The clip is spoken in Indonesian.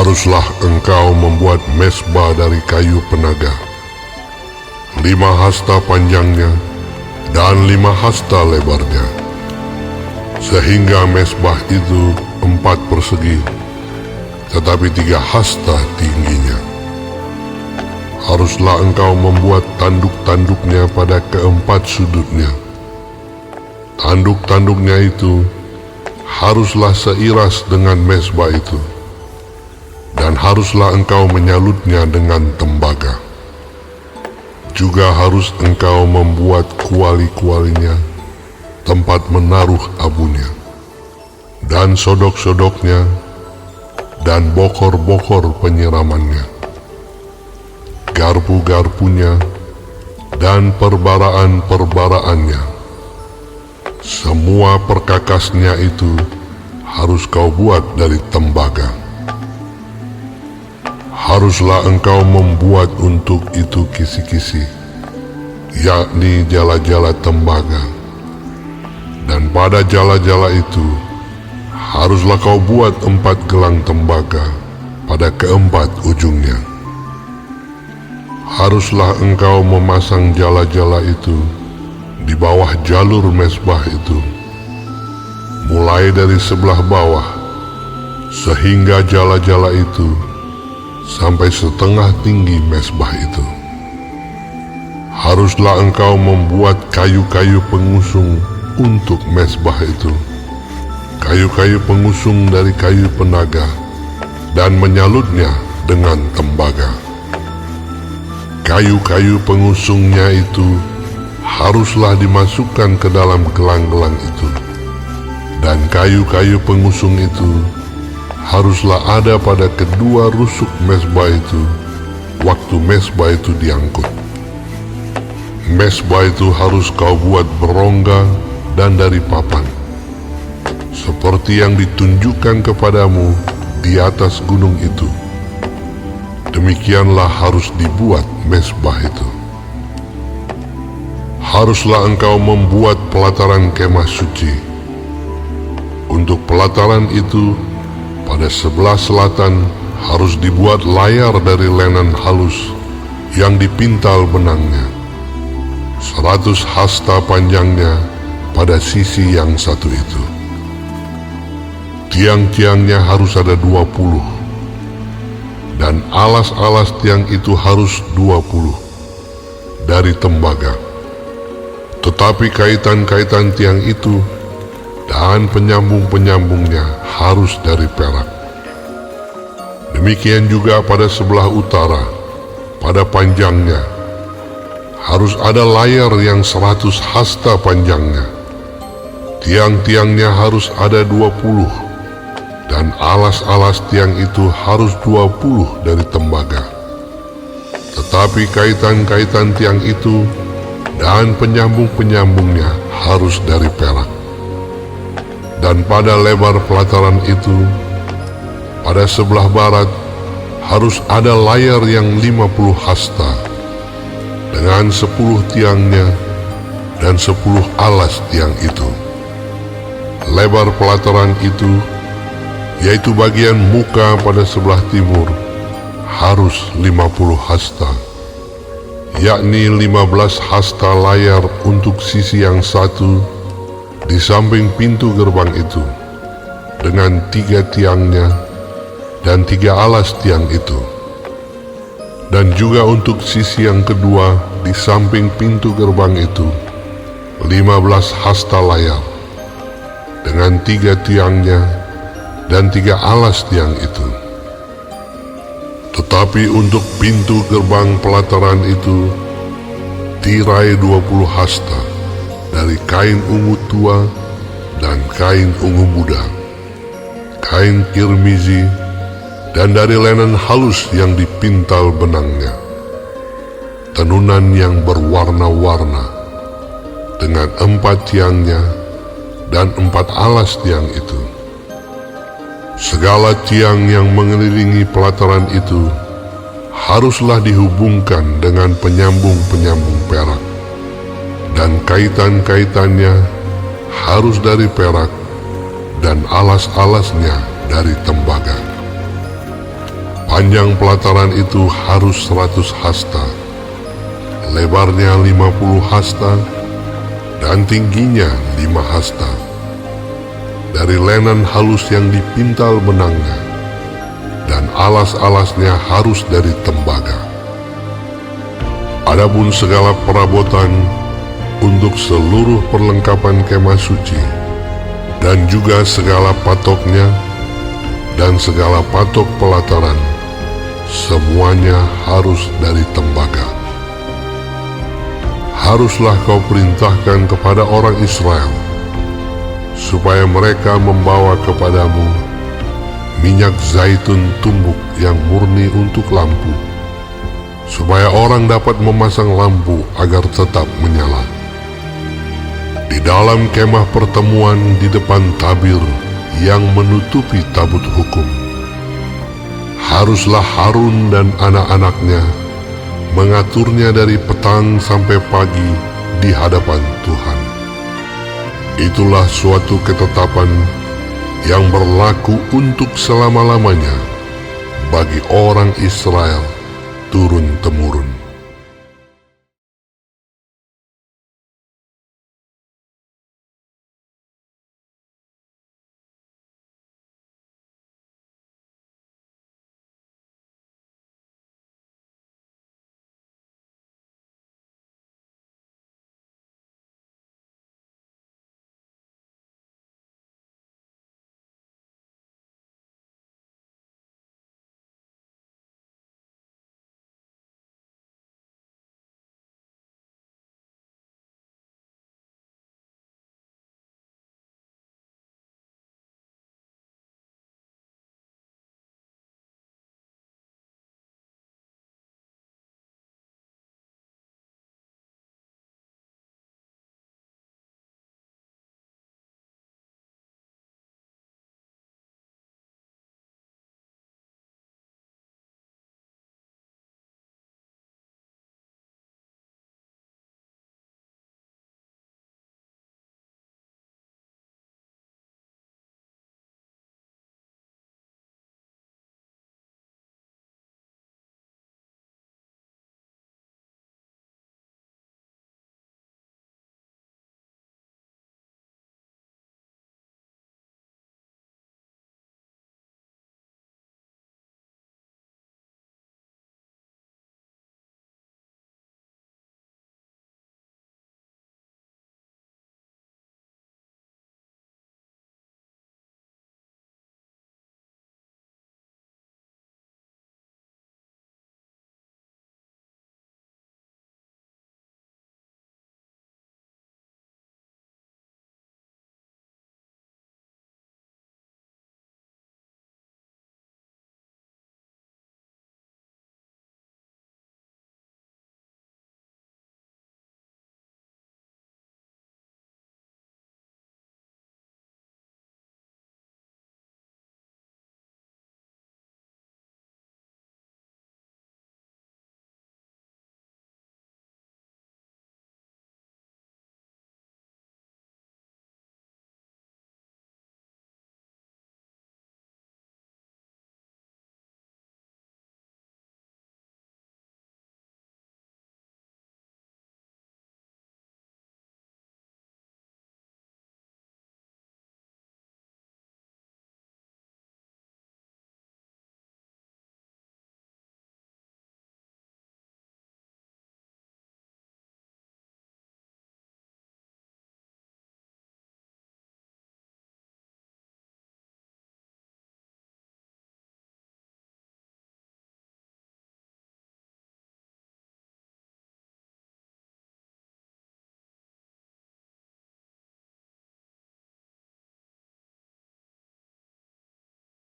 Haruslah engkau membuat mezbah dari kayu penaga, 5 hasta panjangnya dan 5 hasta lebarnya, sehingga mezbah itu 4 persegi, tetapi 3 hasta tingginya. Haruslah engkau membuat tanduk-tanduknya pada keempat sudutnya. Tanduk-tanduknya itu haruslah seiras dengan mezbah itu, dan haruslah engkau menyalutnya dengan tembaga. Juga harus engkau membuat kuali-kualinya, tempat menaruh abunya, dan sodok-sodoknya, dan bokor-bokor penyiramannya, garpu-garpunya, dan perbaraan-perbaraannya. Semua perkakasnya itu harus kau buat dari tembaga. Haruslah engkau membuat untuk itu kisi-kisi, yakni jala-jala tembaga. Dan pada jala-jala itu haruslah kau buat 4 gelang tembaga pada keempat ujungnya. Haruslah engkau memasang jala-jala itu di bawah jalur mezbah itu, mulai dari sebelah bawah, sehingga jala-jala itu sampai setengah tinggi mezbah itu. Haruslah engkau membuat kayu-kayu pengusung untuk mezbah itu, kayu-kayu pengusung dari kayu penaga, dan menyalutnya dengan tembaga. Kayu-kayu pengusungnya itu haruslah dimasukkan ke dalam gelang-gelang itu, dan kayu-kayu pengusung itu haruslah ada pada kedua rusuk mezbah itu waktu mezbah itu diangkut. Mezbah itu harus kau buat berongga dan dari papan, seperti yang ditunjukkan kepadamu di atas gunung itu. Demikianlah harus dibuat mezbah itu. Haruslah engkau membuat pelataran kemah suci. Untuk pelataran itu, pada sebelah selatan harus dibuat layar dari lenan halus yang dipintal benangnya, 100 hasta panjangnya pada sisi yang satu itu. Tiang-tiangnya harus ada 20, dan alas-alas tiang itu harus 20 dari tembaga. Tetapi kaitan-kaitan tiang itu dan penyambung-penyambungnya harus dari perak. Demikian juga pada sebelah utara, pada panjangnya harus ada layar yang 100 hasta panjangnya. Tiang-tiangnya harus ada 20, dan alas-alas tiang itu harus 20 dari tembaga. Tetapi kaitan-kaitan tiang itu dan penyambung-penyambungnya harus dari perak. Dan pada lebar pelataran itu, pada sebelah barat, harus ada layar yang 50 hasta, dengan 10 tiangnya dan 10 alas tiang itu. Lebar pelataran itu, yaitu bagian muka pada sebelah timur, harus 50 hasta, yakni 15 hasta layar untuk sisi yang satu di samping pintu gerbang itu, dengan 3 tiangnya dan 3 alas tiang itu. Dan juga untuk sisi yang kedua di samping pintu gerbang itu, 15 hasta layar, dengan 3 tiangnya dan 3 alas tiang itu. Tetapi untuk pintu gerbang pelataran itu, tirai 20 hasta dari kain ungu tua dan kain ungu muda, kain kirmizi, dan dari lenan halus yang dipintal benangnya, tenunan yang berwarna-warna, dengan 4 tiangnya dan 4 alas tiang itu. Segala tiang yang mengelilingi pelataran itu haruslah dihubungkan dengan penyambung-penyambung perak, dan kaitan-kaitannya harus dari perak, dan alas-alasnya dari tembaga. Panjang pelataran itu harus 100 hasta, lebarnya 50 hasta, dan tingginya 5 hasta. Dari lenan halus yang dipintal benangnya, dan alas-alasnya harus dari tembaga. Adapun segala perabotan untuk seluruh perlengkapan kemah suci, dan juga segala patoknya, dan segala patok pelataran, semuanya harus dari tembaga. Haruslah kau perintahkan kepada orang Israel, supaya mereka membawa kepadamu minyak zaitun tumbuk yang murni untuk lampu, supaya orang dapat memasang lampu agar tetap menyala. Di dalam kemah pertemuan di depan tabir yang menutupi tabut hukum, haruslah Harun dan anak-anaknya mengaturnya dari petang sampai pagi di hadapan Tuhan. Itulah suatu ketetapan yang berlaku untuk selama-lamanya bagi orang Israel turun-temurun.